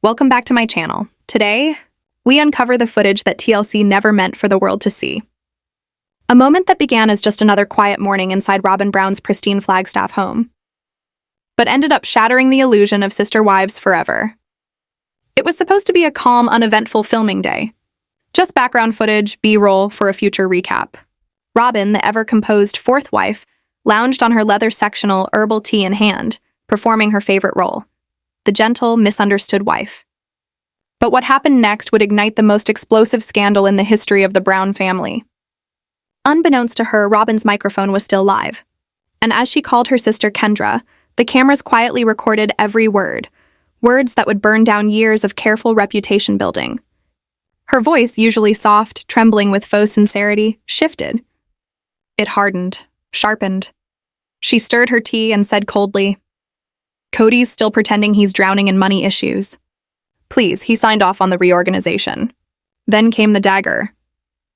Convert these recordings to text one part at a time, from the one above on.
Welcome back to my channel. Today, we uncover the footage that TLC never meant for the world to see. A moment that began as just another quiet morning inside Robyn Brown's pristine Flagstaff home, but ended up shattering the illusion of sister wives forever. It was supposed to be a calm, uneventful filming day. Just background footage, B-roll for a future recap. Robyn, the ever-composed fourth wife, lounged on her leather sectional, herbal tea in hand, performing her favorite role, the gentle, misunderstood wife. But what happened next would ignite the most explosive scandal in the history of the Brown family. Unbeknownst to her, Robyn's microphone was still live. And as she called her sister Kendra, the cameras quietly recorded every word, words that would burn down years of careful reputation building. Her voice, usually soft, trembling with faux sincerity, shifted. It hardened, sharpened. She stirred her tea and said coldly, "Cody's still pretending he's drowning in money issues. Please, he signed off on the reorganization." Then came the dagger.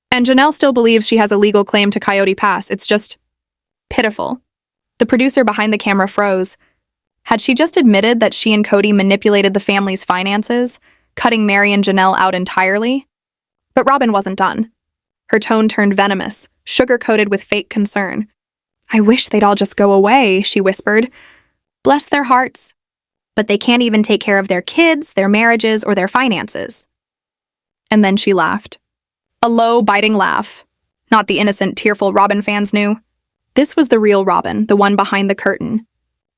"And Janelle still believes she has a legal claim to Coyote Pass. It's just pitiful." The producer behind the camera froze. Had she just admitted that she and Cody manipulated the family's finances, cutting Mary and Janelle out entirely? But Robyn wasn't done. Her tone turned venomous, sugar-coated with fake concern. "I wish they'd all just go away," she whispered. "Bless their hearts. But they can't even take care of their kids, their marriages, or their finances." And then she laughed. A low, biting laugh. Not the innocent, tearful Robyn fans knew. This was the real Robyn, the one behind the curtain.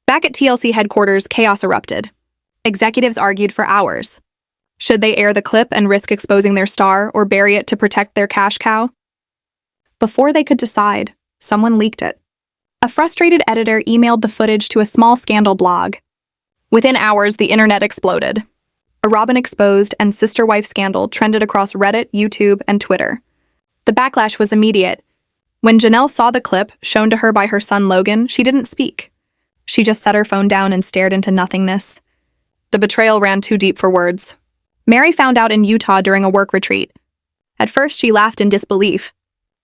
Back at TLC headquarters, chaos erupted. Executives argued for hours. Should they air the clip and risk exposing their star, or bury it to protect their cash cow? Before they could decide, someone leaked it. A frustrated editor emailed the footage to a small scandal blog. Within hours, the internet exploded. A Robyn exposed and sister wife scandal trended across Reddit, YouTube, and Twitter. The backlash was immediate. When Janelle saw the clip, shown to her by her son Logan, she didn't speak. She just set her phone down and stared into nothingness. The betrayal ran too deep for words. Mary found out in Utah during a work retreat. At first, she laughed in disbelief,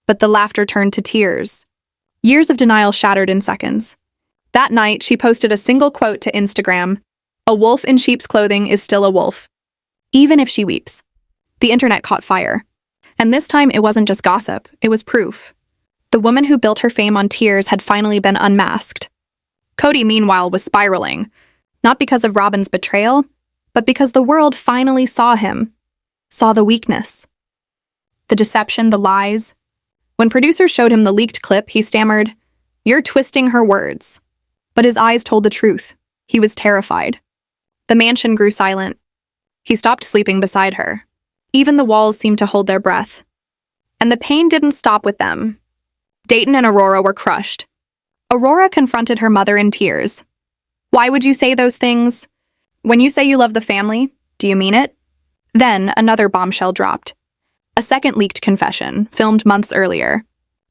but the laughter turned to tears. Years of denial shattered in seconds. That night, she posted a single quote to Instagram: "A wolf in sheep's clothing is still a wolf, even if she weeps." The internet caught fire. And this time, it wasn't just gossip, it was proof. The woman who built her fame on tears had finally been unmasked. Cody, meanwhile, was spiraling, not because of Robyn's betrayal, but because the world finally saw him, saw the weakness, the deception, the lies. When producers showed him the leaked clip, he stammered, "You're twisting her words." But his eyes told the truth. He was terrified. The mansion grew silent. He stopped sleeping beside her. Even the walls seemed to hold their breath. And the pain didn't stop with them. Dayton and Aurora were crushed. Aurora confronted her mother in tears. "Why would you say those things? When you say you love the family, do you mean it?" Then another bombshell dropped. A second leaked confession, filmed months earlier.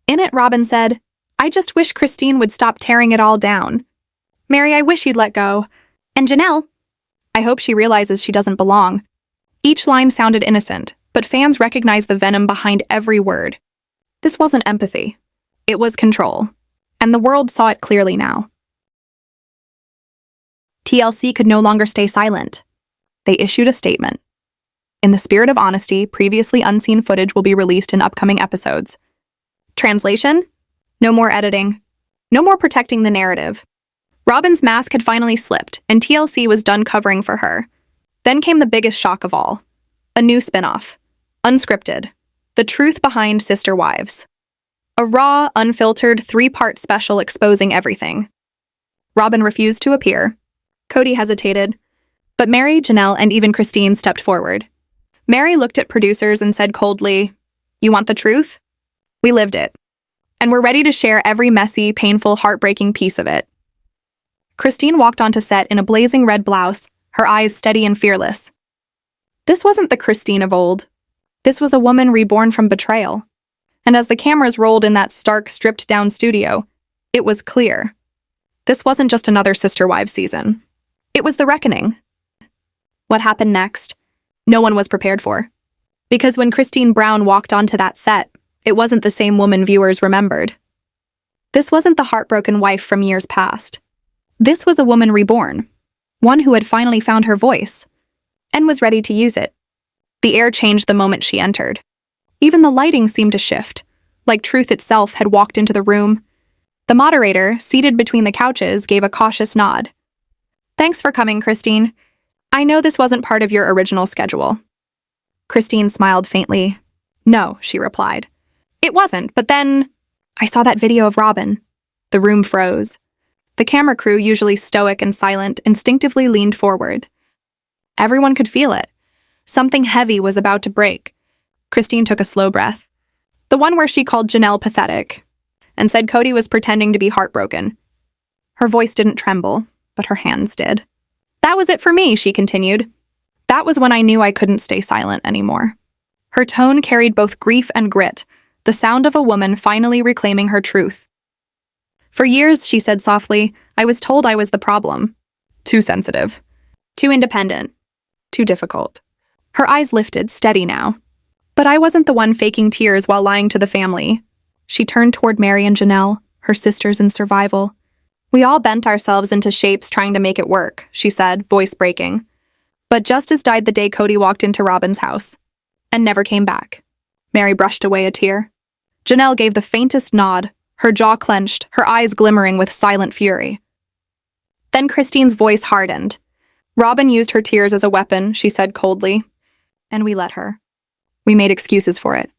In it, Robyn said, "I just wish Christine would stop tearing it all down. Mary, I wish you'd let go. And Janelle, I hope she realizes she doesn't belong." Each line sounded innocent, but fans recognized the venom behind every word. This wasn't empathy. It was control. And the world saw it clearly now. TLC could no longer stay silent. They issued a statement. In the spirit of honesty, previously unseen footage will be released in upcoming episodes. Translation? No more editing. No more protecting the narrative. Robyn's mask had finally slipped, and TLC was done covering for her. Then came the biggest shock of all. A new spinoff. Unscripted. The truth behind Sister Wives. A raw, unfiltered, 3-part special exposing everything. Robyn refused to appear. Cody hesitated. But Mary, Janelle, and even Christine stepped forward. Mary looked at producers and said coldly, "You want the truth? We lived it. And we're ready to share every messy, painful, heartbreaking piece of it." Christine walked onto set in a blazing red blouse, her eyes steady and fearless. This wasn't the Christine of old. This was a woman reborn from betrayal. And as the cameras rolled in that stark, stripped-down studio, it was clear. This wasn't just another Sister Wives season. It was the reckoning. What happened next? No one was prepared for. Because when Christine Brown walked onto that set, it wasn't the same woman viewers remembered. This wasn't the heartbroken wife from years past. This was a woman reborn, one who had finally found her voice. and was ready to use it. The air changed the moment she entered. Even the lighting seemed to shift, like truth itself had walked into the room. The moderator, seated between the couches, gave a cautious nod. "Thanks for coming, Christine. I know this wasn't part of your original schedule." Christine smiled faintly. "No," she replied. "It wasn't, but then I saw that video of Robyn." The room froze. The camera crew, usually stoic and silent, instinctively leaned forward. Everyone could feel it. Something heavy was about to break. Christine took a slow breath. The one where she called Janelle pathetic and said Cody was pretending to be heartbroken. Her voice didn't tremble, but her hands did. "That was it for me," she continued. "That was when I knew I couldn't stay silent anymore." Her tone carried both grief and grit, the sound of a woman finally reclaiming her truth. "For years," she said softly, "I was told I was the problem. Too sensitive. Too independent. Too difficult." Her eyes lifted, steady now. "But I wasn't the one faking tears while lying to the family." She turned toward Mary and Janelle, her sisters in survival. "We all bent ourselves into shapes trying to make it work," she said, voice breaking. "But justice died the day Cody walked into Robyn's house and never came back." Mary brushed away a tear. Janelle gave the faintest nod, her jaw clenched, her eyes glimmering with silent fury. Then Christine's voice hardened. "Robyn used her tears as a weapon," she said coldly, "and we let her. We made excuses for it.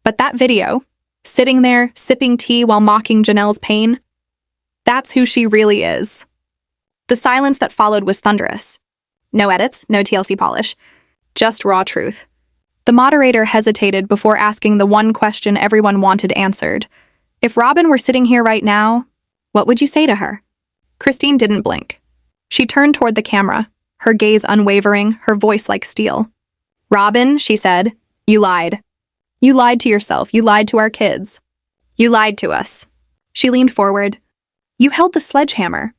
But that video, sitting there, sipping tea while mocking Janelle's pain, that's who she really is." The silence that followed was thunderous. No edits, no TLC polish, just raw truth. The moderator hesitated before asking the one question everyone wanted answered. "If Robyn were sitting here right now, what would you say to her?" Christine didn't blink. She turned toward the camera, her gaze unwavering, her voice like steel. "Robyn," she said, "you lied. You lied to yourself. You lied to our kids. You lied to us." She leaned forward. "You held the sledgehammer,"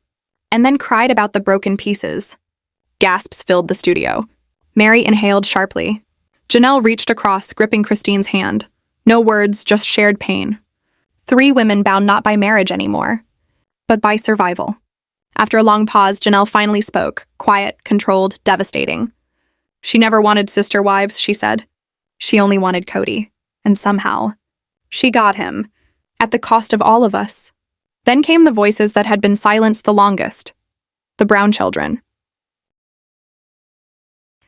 and then cried about the broken pieces. Gasps filled the studio. Mary inhaled sharply. Janelle reached across, gripping Christine's hand. No words, just shared pain. 3 women bound not by marriage anymore, but by survival. After a long pause, Janelle finally spoke, quiet, controlled, devastating. "She never wanted sister wives," she said. "She only wanted Cody. And somehow, she got him, at the cost of all of us." Then came the voices that had been silenced the longest. The Brown children.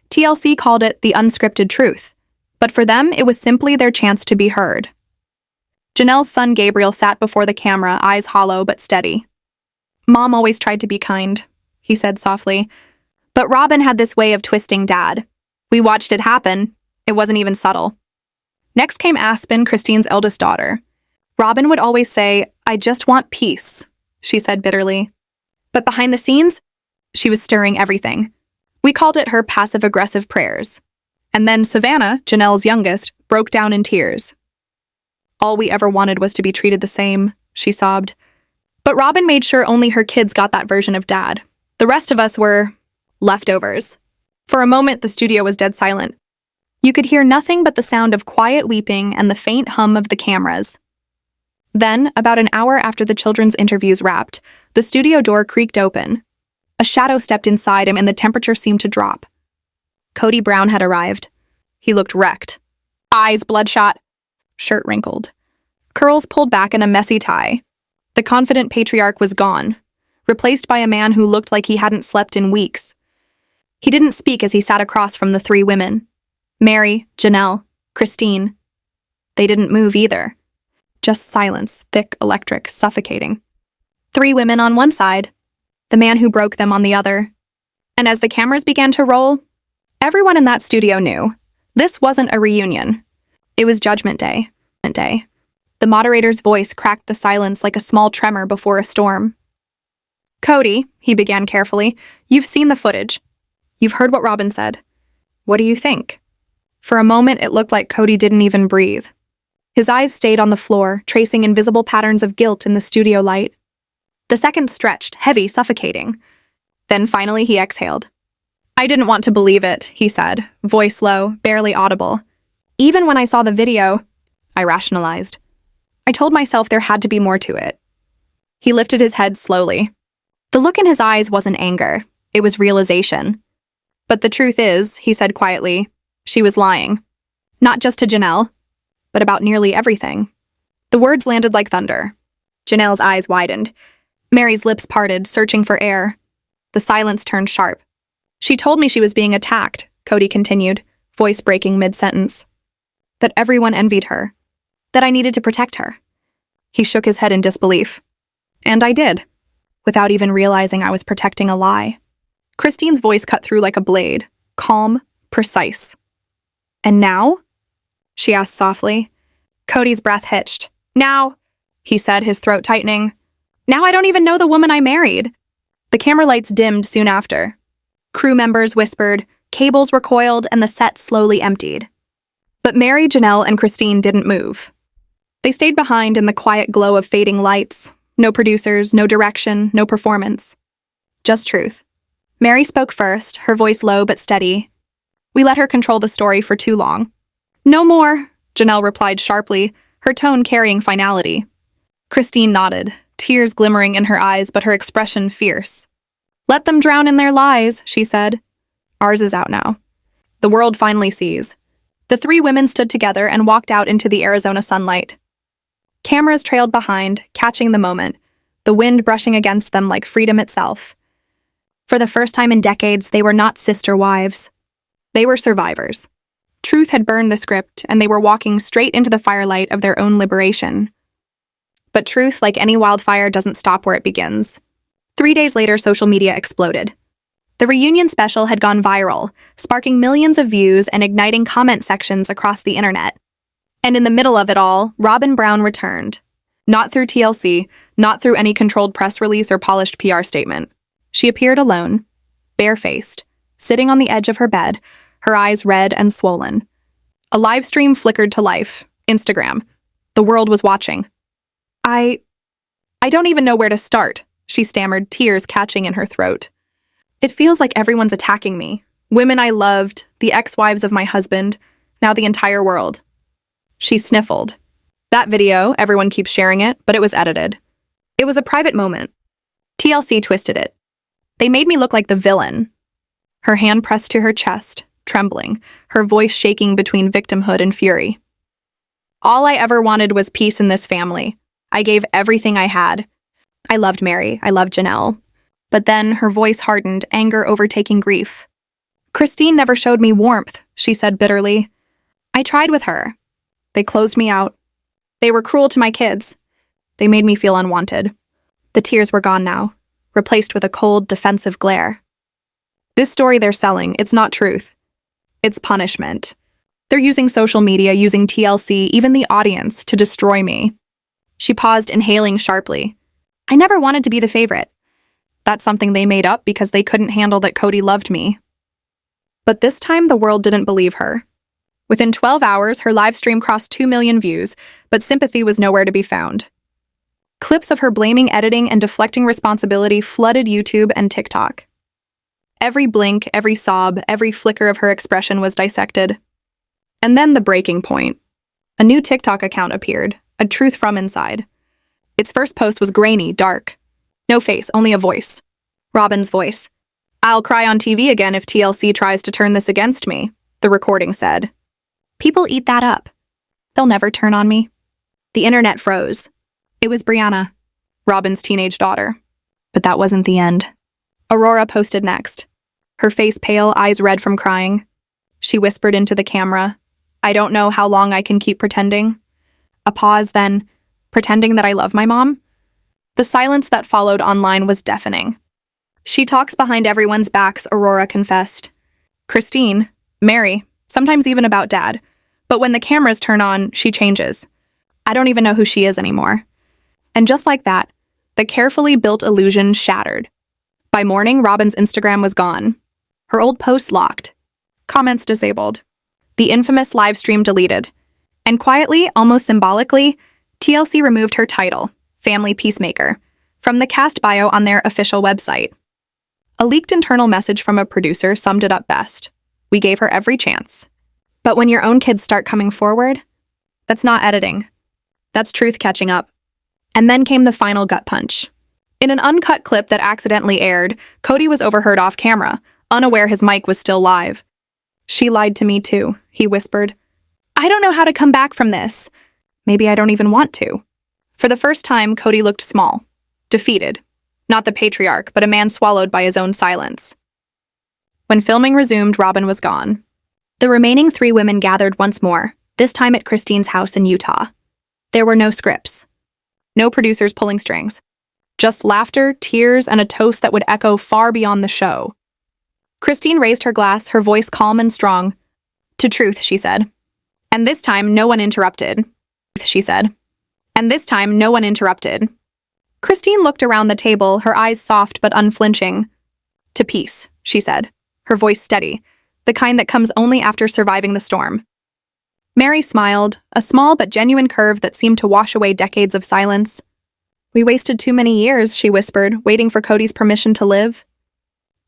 TLC called it the unscripted truth, but for them it was simply their chance to be heard. Janelle's son Gabriel sat before the camera, eyes hollow but steady. "Mom always tried to be kind," he said softly. "But Robyn had this way of twisting Dad. We watched it happen. It wasn't even subtle." Next came Aspen, Christine's eldest daughter. "Robyn would always say, 'I just want peace,'" she said bitterly. But behind the scenes, she was stirring everything. We called it her passive-aggressive prayers. And then Savannah, Janelle's youngest, broke down in tears. "All we ever wanted was to be treated the same," she sobbed. But Robyn made sure only her kids got that version of Dad. The rest of us were leftovers. For a moment, the studio was dead silent. You could hear nothing but the sound of quiet weeping and the faint hum of the cameras. Then, about an hour after the children's interviews wrapped, the studio door creaked open. A shadow stepped inside him and the temperature seemed to drop. Cody Brown had arrived. He looked wrecked. Eyes bloodshot, shirt wrinkled, curls pulled back in a messy tie. The confident patriarch was gone, replaced by a man who looked like he hadn't slept in weeks. He didn't speak as he sat across from the 3 women. Mary, Janelle, Christine. They didn't move either. Just silence, thick, electric, suffocating. 3 women on one side, the man who broke them on the other. And as the cameras began to roll, everyone in that studio knew this wasn't a reunion. It was Judgment Day. The moderator's voice cracked the silence like a small tremor before a storm. "Cody," he began carefully, "you've seen the footage. You've heard what Robyn said. What do you think?" For a moment, it looked like Cody didn't even breathe. His eyes stayed on the floor, tracing invisible patterns of guilt in the studio light. The seconds stretched, heavy, suffocating. Then finally he exhaled. "I didn't want to believe it," he said, voice low, barely audible. "Even when I saw the video, I rationalized. I told myself there had to be more to it." He lifted his head slowly. The look in his eyes wasn't anger. It was realization. But the truth is, he said quietly, she was lying. Not just to Janelle, but about nearly everything. The words landed like thunder. Janelle's eyes widened. Mary's lips parted, searching for air. The silence turned sharp. She told me she was being attacked, Cody continued, voice breaking mid-sentence. That everyone envied her. That I needed to protect her. He shook his head in disbelief. And I did, without even realizing I was protecting a lie. Christine's voice cut through like a blade, calm, precise. And now? She asked softly. Cody's breath hitched. Now, he said, his throat tightening. Now I don't even know the woman I married. The camera lights dimmed soon after. Crew members whispered, cables were coiled, and the set slowly emptied. But Mary, Janelle, and Christine didn't move. They stayed behind in the quiet glow of fading lights. No producers, no direction, no performance. Just truth. Mary spoke first, her voice low but steady. We let her control the story for too long. No more, Janelle replied sharply, her tone carrying finality. Christine nodded, tears glimmering in her eyes but her expression fierce. Let them drown in their lies, she said. Ours is out now. The world finally sees. The three women stood together and walked out into the Arizona sunlight. Cameras trailed behind, catching the moment, the wind brushing against them like freedom itself. For the first time in decades, they were not sister wives. They were survivors. Truth had burned the script, and they were walking straight into the firelight of their own liberation. But truth, like any wildfire, doesn't stop where it begins. 3 days later, social media exploded. The reunion special had gone viral, sparking millions of views and igniting comment sections across the internet. And in the middle of it all, Robyn Brown returned. Not through TLC, not through any controlled press release or polished PR statement. She appeared alone, barefaced, sitting on the edge of her bed, her eyes red and swollen. A live stream flickered to life. Instagram. The world was watching. I don't even know where to start, she stammered, tears catching in her throat. It feels like everyone's attacking me. Women I loved, the ex-wives of my husband, now the entire world. She sniffled. That video, everyone keeps sharing it, but it was edited. It was a private moment. TLC twisted it. They made me look like the villain. Her hand pressed to her chest, trembling, her voice shaking between victimhood and fury. All I ever wanted was peace in this family. I gave everything I had. I loved Mary, I loved Janelle. But then her voice hardened, anger overtaking grief. Christine never showed me warmth, she said bitterly. I tried with her. They closed me out. They were cruel to my kids. They made me feel unwanted. The tears were gone now, replaced with a cold, defensive glare. This story they're selling, it's not truth. It's punishment. They're using social media, using TLC, even the audience, to destroy me. She paused, inhaling sharply. I never wanted to be the favorite. That's something they made up because they couldn't handle that Cody loved me. But this time, the world didn't believe her. Within 12 hours, her live stream crossed 2 million views, but sympathy was nowhere to be found. Clips of her blaming, editing, and deflecting responsibility flooded YouTube and TikTok. Every blink, every sob, every flicker of her expression was dissected. And then the breaking point. A new TikTok account appeared, a truth from inside. Its first post was grainy, dark. No face, only a voice. Robyn's voice. I'll cry on TV again if TLC tries to turn this against me, the recording said. People eat that up. They'll never turn on me. The internet froze. It was Brianna, Robyn's teenage daughter. But that wasn't the end. Aurora posted next. Her face pale, eyes red from crying. She whispered into the camera, I don't know how long I can keep pretending. A pause, then, pretending that I love my mom? The silence that followed online was deafening. She talks behind everyone's backs, Aurora confessed. Christine, Mary, sometimes even about Dad. But when the cameras turn on, she changes. I don't even know who she is anymore. And just like that, the carefully built illusion shattered. By morning, Robyn's Instagram was gone. Her old posts locked. Comments disabled. The infamous live stream deleted. And quietly, almost symbolically, TLC removed her title, Family Peacemaker, from the cast bio on their official website. A leaked internal message from a producer summed it up best. We gave her every chance. But when your own kids start coming forward, that's not editing. That's truth catching up. And then came the final gut punch. In an uncut clip that accidentally aired, Cody was overheard off camera, unaware his mic was still live. "She lied to me too," he whispered. "I don't know how to come back from this. Maybe I don't even want to." For the first time, Cody looked small, defeated. Not the patriarch, but a man swallowed by his own silence. When filming resumed, Robyn was gone. The remaining 3 women gathered once more, this time at Christine's house in Utah. There were no scripts. No producers pulling strings. Just laughter, tears, and a toast that would echo far beyond the show. Christine raised her glass, her voice calm and strong. "To truth," she said. And this time, no one interrupted. She said. And this time, no one interrupted. Christine looked around the table, her eyes soft but unflinching. "To peace," she said, her voice steady, the kind that comes only after surviving the storm. Mary smiled, a small but genuine curve that seemed to wash away decades of silence. "We wasted too many years," she whispered, waiting for Cody's permission to live.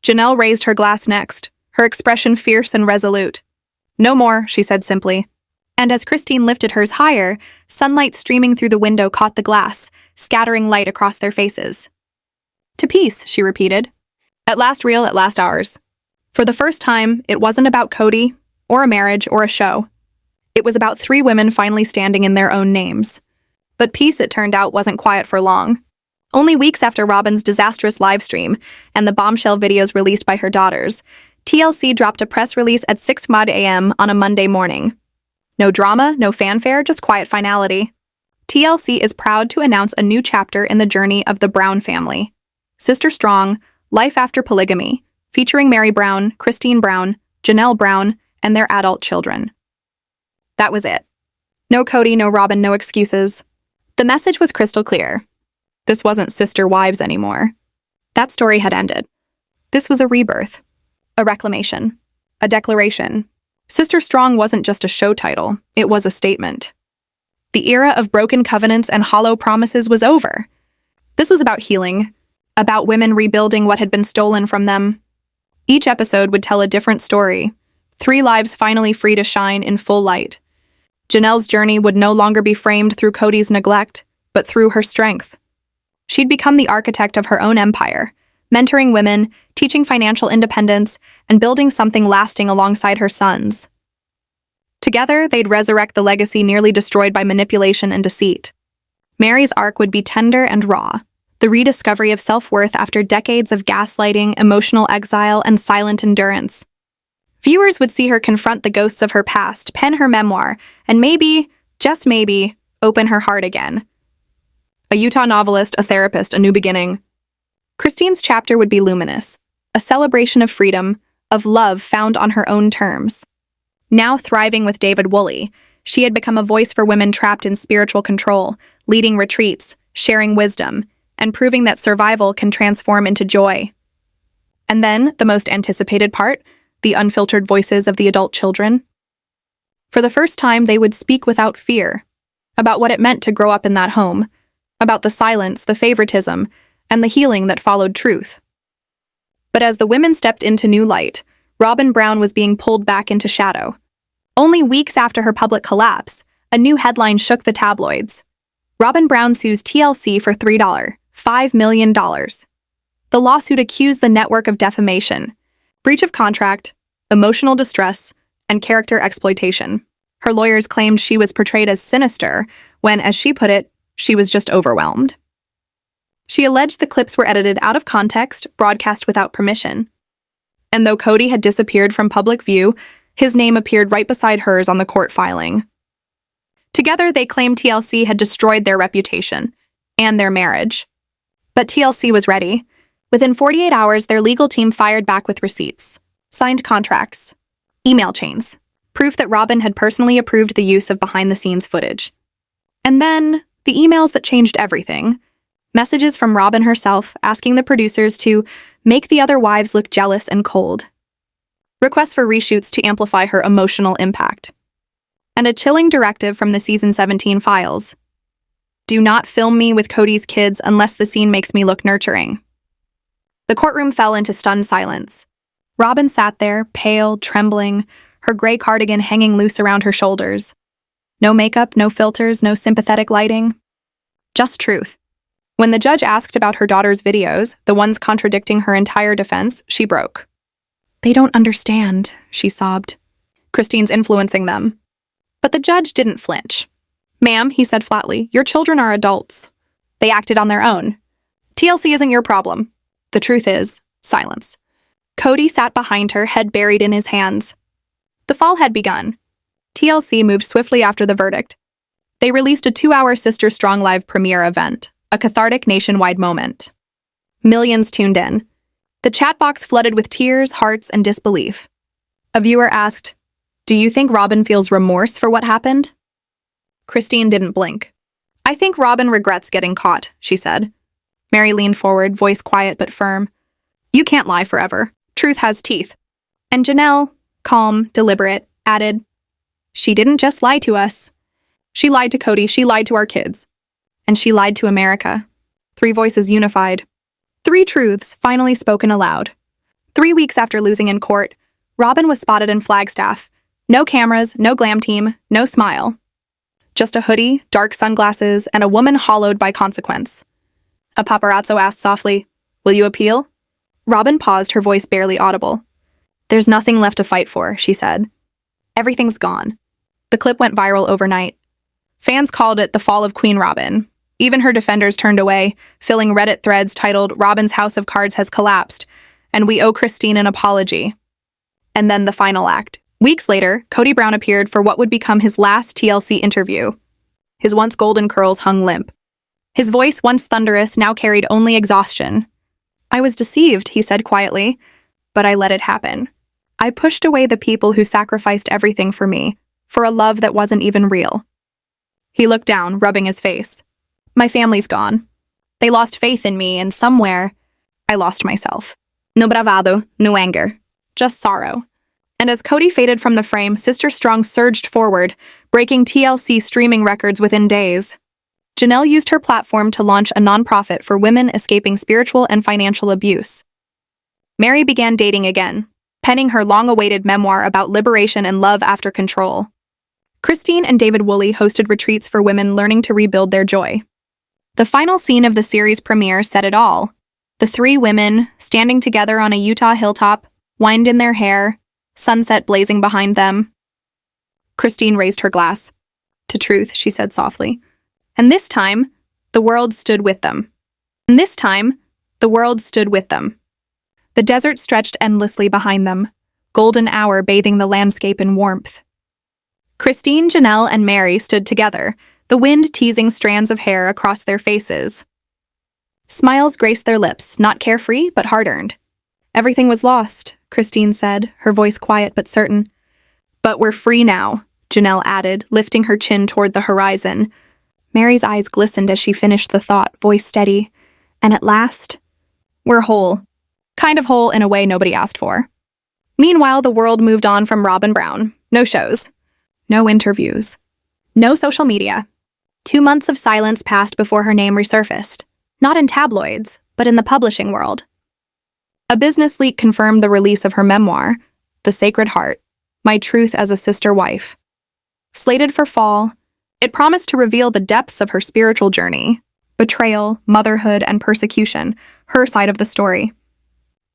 Janelle raised her glass next, her expression fierce and resolute. "No more," she said simply. And as Christine lifted hers higher, sunlight streaming through the window caught the glass, scattering light across their faces. "To peace," she repeated. "At last real, at last ours." For the first time, it wasn't about Cody, or a marriage, or a show. It was about 3 women finally standing in their own names. But peace, it turned out, wasn't quiet for long. Only weeks after Robyn's disastrous livestream and the bombshell videos released by her daughters, TLC dropped a press release at 6:00 a.m. on a Monday morning. No drama, no fanfare, just quiet finality. TLC is proud to announce a new chapter in the journey of the Brown family. Sister Strong, Life After Polygamy, featuring Mary Brown, Christine Brown, Janelle Brown, and their adult children. That was it. No Cody, no Robyn, no excuses. The message was crystal clear. This wasn't Sister Wives anymore. That story had ended. This was a rebirth, a reclamation, a declaration. Sister Strong wasn't just a show title, it was a statement. The era of broken covenants and hollow promises was over. This was about healing, about women rebuilding what had been stolen from them. Each episode would tell a different story, 3 lives finally free to shine in full light. Janelle's journey would no longer be framed through Cody's neglect, but through her strength. She'd become the architect of her own empire, mentoring women, teaching financial independence, and building something lasting alongside her sons. Together, they'd resurrect the legacy nearly destroyed by manipulation and deceit. Mary's arc would be tender and raw, the rediscovery of self-worth after decades of gaslighting, emotional exile, and silent endurance. Viewers would see her confront the ghosts of her past, pen her memoir, and maybe, just maybe, open her heart again. A Utah novelist, a therapist, a new beginning. Christine's chapter would be luminous, a celebration of freedom, of love found on her own terms. Now thriving with David Woolley, she had become a voice for women trapped in spiritual control, leading retreats, sharing wisdom, and proving that survival can transform into joy. And then, the most anticipated part, the unfiltered voices of the adult children. For the first time, they would speak without fear, about what it meant to grow up in that home, about the silence, the favoritism, and the healing that followed truth. But as the women stepped into new light, Robyn Brown was being pulled back into shadow. Only weeks after her public collapse, a new headline shook the tabloids. Robyn Brown sues TLC for $5 million. The lawsuit accused the network of defamation, breach of contract, emotional distress, and character exploitation. Her lawyers claimed she was portrayed as sinister when, as she put it, she was just overwhelmed. She alleged the clips were edited out of context, broadcast without permission. And though Cody had disappeared from public view, his name appeared right beside hers on the court filing. Together, they claimed TLC had destroyed their reputation and their marriage. But TLC was ready. Within 48 hours, their legal team fired back with receipts, signed contracts, email chains, proof that Robyn had personally approved the use of behind-the-scenes footage. And then, the emails that changed everything. Messages from Robyn herself asking the producers to make the other wives look jealous and cold. Requests for reshoots to amplify her emotional impact. And a chilling directive from the season 17 files. Do not film me with Cody's kids unless the scene makes me look nurturing. The courtroom fell into stunned silence. Robyn sat there, pale, trembling, her gray cardigan hanging loose around her shoulders. No makeup, no filters, no sympathetic lighting. Just truth. When the judge asked about her daughter's videos, the ones contradicting her entire defense, she broke. They don't understand, she sobbed. Christine's influencing them. But the judge didn't flinch. Ma'am, he said flatly, your children are adults. They acted on their own. TLC isn't your problem. The truth is, silence. Cody sat behind her, head buried in his hands. The fall had begun. TLC moved swiftly after the verdict. They released a 2-hour Sister Strong live premiere event, a cathartic nationwide moment. Millions tuned in. The chat box flooded with tears, hearts, and disbelief. A viewer asked, "Do you think Robyn feels remorse for what happened?" Christine didn't blink. "I think Robyn regrets getting caught," she said. Mary leaned forward, voice quiet but firm. "You can't lie forever. Truth has teeth." And Janelle, calm, deliberate, added, "She didn't just lie to us. She lied to Cody, she lied to our kids. And she lied to America." 3 voices unified. 3 truths finally spoken aloud. 3 weeks after losing in court, Robyn was spotted in Flagstaff. No cameras, no glam team, no smile. Just a hoodie, dark sunglasses, and a woman hollowed by consequence. A paparazzo asked softly, "Will you appeal?" Robyn paused, her voice barely audible. "There's nothing left to fight for," she said. "Everything's gone." The clip went viral overnight. Fans called it the fall of Queen Robyn. Even her defenders turned away, filling Reddit threads titled, "Robyn's House of Cards has collapsed, and we owe Christine an apology." And then the final act. Weeks later, Cody Brown appeared for what would become his last TLC interview. His once golden curls hung limp. His voice, once thunderous, now carried only exhaustion. "I was deceived," he said quietly, "but I let it happen. I pushed away the people who sacrificed everything for me, for a love that wasn't even real." He looked down, rubbing his face. "My family's gone. They lost faith in me, and somewhere, I lost myself. No bravado, no anger, just sorrow." And as Cody faded from the frame, Sister Strong surged forward, breaking TLC streaming records within days. Janelle used her platform to launch a nonprofit for women escaping spiritual and financial abuse. Mary began dating again, penning her long-awaited memoir about liberation and love after control. Christine and David Woolley hosted retreats for women learning to rebuild their joy. The final scene of the series premiere said it all. The 3 women, standing together on a Utah hilltop, wind in their hair, sunset blazing behind them. Christine raised her glass. "To truth," she said softly. And this time, the world stood with them. And this time, the world stood with them. The desert stretched endlessly behind them, golden hour bathing the landscape in warmth. Christine, Janelle, and Mary stood together, the wind teasing strands of hair across their faces. Smiles graced their lips, not carefree, but hard-earned. "Everything was lost," Christine said, her voice quiet but certain. "But we're free now," Janelle added, lifting her chin toward the horizon. Mary's eyes glistened as she finished the thought, voice steady. "And at last, we're whole. Kind of whole in a way nobody asked for." Meanwhile, the world moved on from Robyn Brown. No shows. No interviews. No social media. 2 months of silence passed before her name resurfaced. Not in tabloids, but in the publishing world. A business leak confirmed the release of her memoir, The Sacred Heart, My Truth as a Sister Wife. Slated for fall, it promised to reveal the depths of her spiritual journey, betrayal, motherhood, and persecution, her side of the story.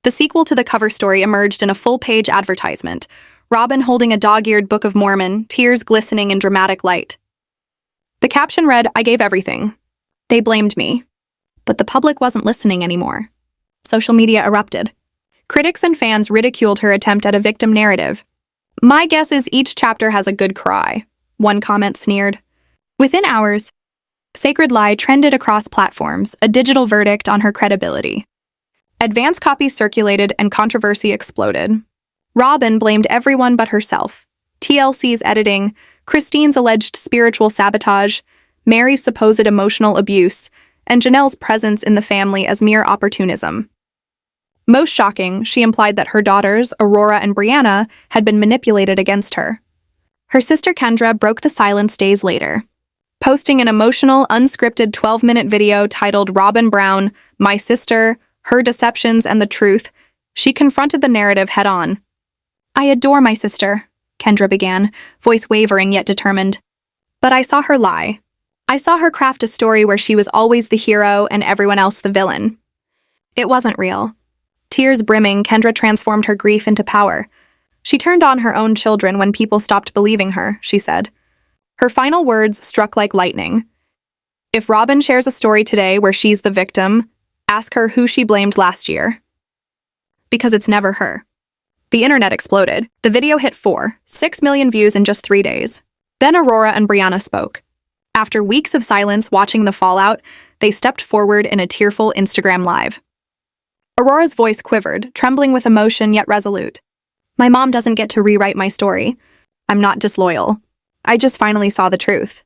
The sequel to the cover story emerged in a full-page advertisement, Robyn holding a dog-eared Book of Mormon, tears glistening in dramatic light. The caption read, "I gave everything. They blamed me." But the public wasn't listening anymore. Social media erupted. Critics and fans ridiculed her attempt at a victim narrative. "My guess is each chapter has a good cry," one comment sneered. Within hours, Sacred Lie trended across platforms, a digital verdict on her credibility. Advance copies circulated and controversy exploded. Robyn blamed everyone but herself. TLC's editing, Christine's alleged spiritual sabotage, Mary's supposed emotional abuse, and Janelle's presence in the family as mere opportunism. Most shocking, she implied that her daughters, Aurora and Brianna, had been manipulated against her. Her sister Kendra broke the silence days later. Posting an emotional, unscripted 12-minute video titled Robyn Brown, My Sister, Her Deceptions and the Truth, she confronted the narrative head-on. "I adore my sister," Kendra began, voice wavering yet determined. "But I saw her lie. I saw her craft a story where she was always the hero and everyone else the villain. It wasn't real. Tears brimming, Kendra transformed her grief into power. She turned on her own children when people stopped believing her, she said. Her final words struck like lightning. If Robyn shares a story today where she's the victim, ask her who she blamed last year. Because it's never her. The internet exploded. The video hit 6 million views in just 3 days. Then Aurora and Brianna spoke. After weeks of silence watching the fallout, they stepped forward in a tearful Instagram live. Aurora's voice quivered, trembling with emotion yet resolute. My mom doesn't get to rewrite my story. I'm not disloyal. I just finally saw the truth.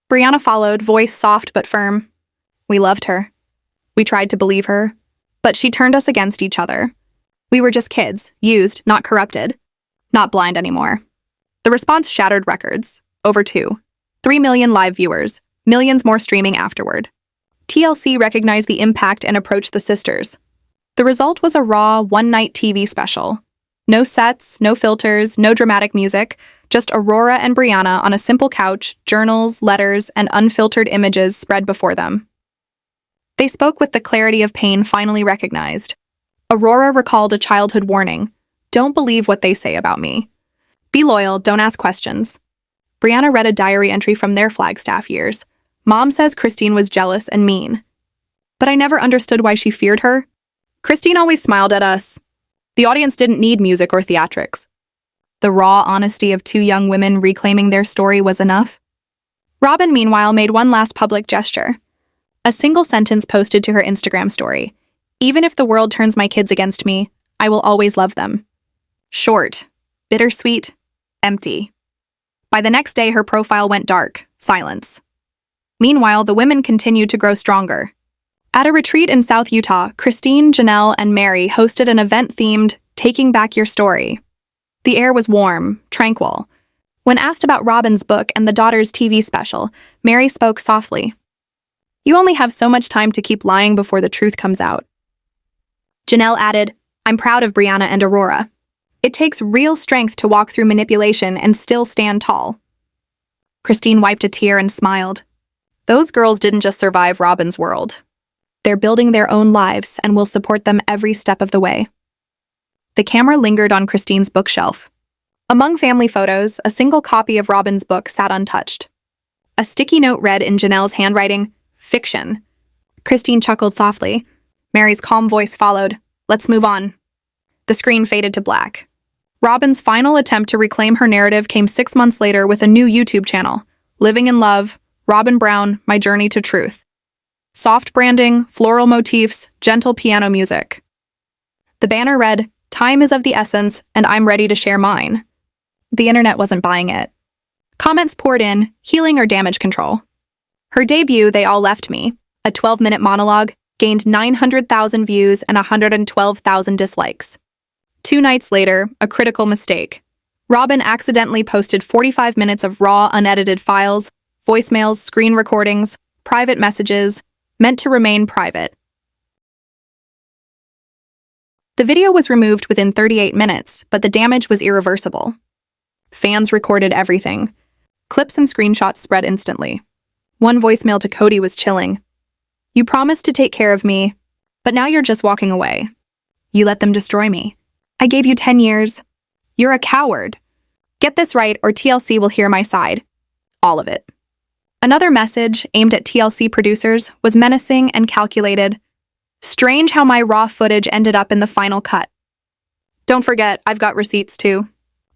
Brianna followed, voice soft but firm. We loved her. We tried to believe her, but she turned us against each other. We were just kids, used, not corrupted. Not blind anymore. The response shattered records. Over 3 million live viewers, millions more streaming afterward. TLC recognized the impact and approached the sisters. The result was a raw, one-night TV special. No sets, no filters, no dramatic music, just Aurora and Brianna on a simple couch, journals, letters, and unfiltered images spread before them. They spoke with the clarity of pain finally recognized. Aurora recalled a childhood warning. Don't believe what they say about me. Be loyal, don't ask questions. Brianna read a diary entry from their Flagstaff years. Mom says Christine was jealous and mean. But I never understood why she feared her. Christine always smiled at us. The audience didn't need music or theatrics. The raw honesty of two young women reclaiming their story was enough. Robyn, meanwhile, made one last public gesture. A single sentence posted to her Instagram story. Even if the world turns my kids against me, I will always love them. Short, bittersweet, empty. By the next day, her profile went dark, silence. Meanwhile, the women continued to grow stronger. At a retreat in South Utah, Christine, Janelle, and Mary hosted an event themed Taking Back Your Story. The air was warm, tranquil. When asked about Robyn's book and the daughter's TV special, Mary spoke softly. You only have so much time to keep lying before the truth comes out. Janelle added, I'm proud of Brianna and Aurora. It takes real strength to walk through manipulation and still stand tall. Christine wiped a tear and smiled. Those girls didn't just survive Robyn's world. They're building their own lives and will support them every step of the way. The camera lingered on Christine's bookshelf. Among family photos, a single copy of Robyn's book sat untouched. A sticky note read in Janelle's handwriting, Fiction. Christine chuckled softly. Mary's calm voice followed. Let's move on. The screen faded to black. Robyn's final attempt to reclaim her narrative came 6 months later with a new YouTube channel, Living in Love, Robyn Brown, My Journey to Truth. Soft branding, floral motifs, gentle piano music. The banner read, Time is of the essence, and I'm ready to share mine. The internet wasn't buying it. Comments poured in, healing or damage control. Her debut, They All Left Me, a 12-minute monologue, gained 900,000 views and 112,000 dislikes. 2 nights later, a critical mistake. Robyn accidentally posted 45 minutes of raw, unedited files, voicemails, screen recordings, private messages, meant to remain private. The video was removed within 38 minutes, but the damage was irreversible. Fans recorded everything. Clips and screenshots spread instantly. One voicemail to Cody was chilling. You promised to take care of me, but now you're just walking away. You let them destroy me. I gave you 10 years. You're a coward. Get this right or TLC will hear my side. All of it. Another message, aimed at TLC producers, was menacing and calculated. Strange how my raw footage ended up in the final cut. Don't forget, I've got receipts too.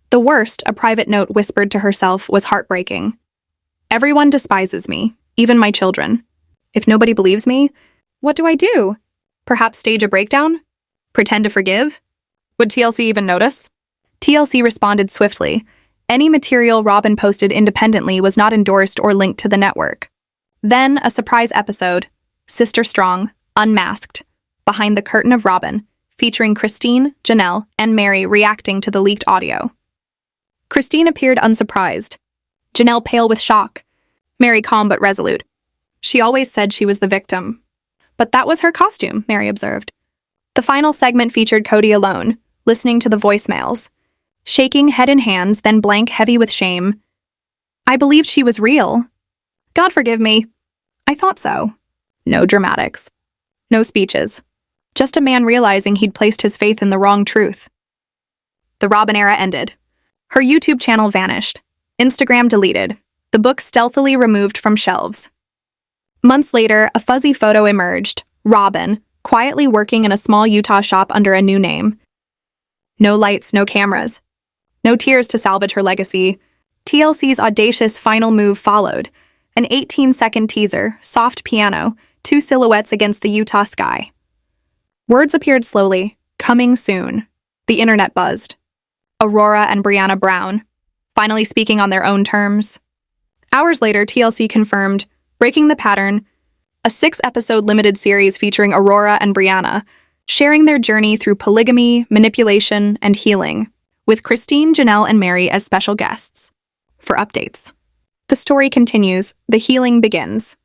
The worst, a private note whispered to herself, was heartbreaking. Everyone despises me, even my children. If nobody believes me, what do I do? Perhaps stage a breakdown? Pretend to forgive? Would TLC even notice? TLC responded swiftly. Any material Robyn posted independently was not endorsed or linked to the network. Then, a surprise episode, Sister Strong, Unmasked, Behind the Curtain of Robyn, featuring Christine, Janelle, and Mary reacting to the leaked audio. Christine appeared unsurprised. Janelle pale with shock. Mary calm but resolute. She always said she was the victim. But that was her costume, Mary observed. The final segment featured Cody alone, listening to the voicemails. Shaking head in hands, then blank heavy with shame. I believed she was real. God forgive me. I thought so. No dramatics. No speeches. Just a man realizing he'd placed his faith in the wrong truth. The Robyn era ended. Her YouTube channel vanished. Instagram deleted. The book stealthily removed from shelves. Months later, a fuzzy photo emerged. Robyn, quietly working in a small Utah shop under a new name. No lights, no cameras. No tears to salvage her legacy. TLC's audacious final move followed. An 18-second teaser, soft piano, 2 silhouettes against the Utah sky. Words appeared slowly. Coming soon. The internet buzzed. Aurora and Brianna Brown, finally speaking on their own terms. Hours later, TLC confirmed, breaking the pattern, a 6-episode limited series featuring Aurora and Brianna, sharing their journey through polygamy, manipulation, and healing, with Christine, Janelle, and Mary as special guests. For updates. The story continues. The healing begins.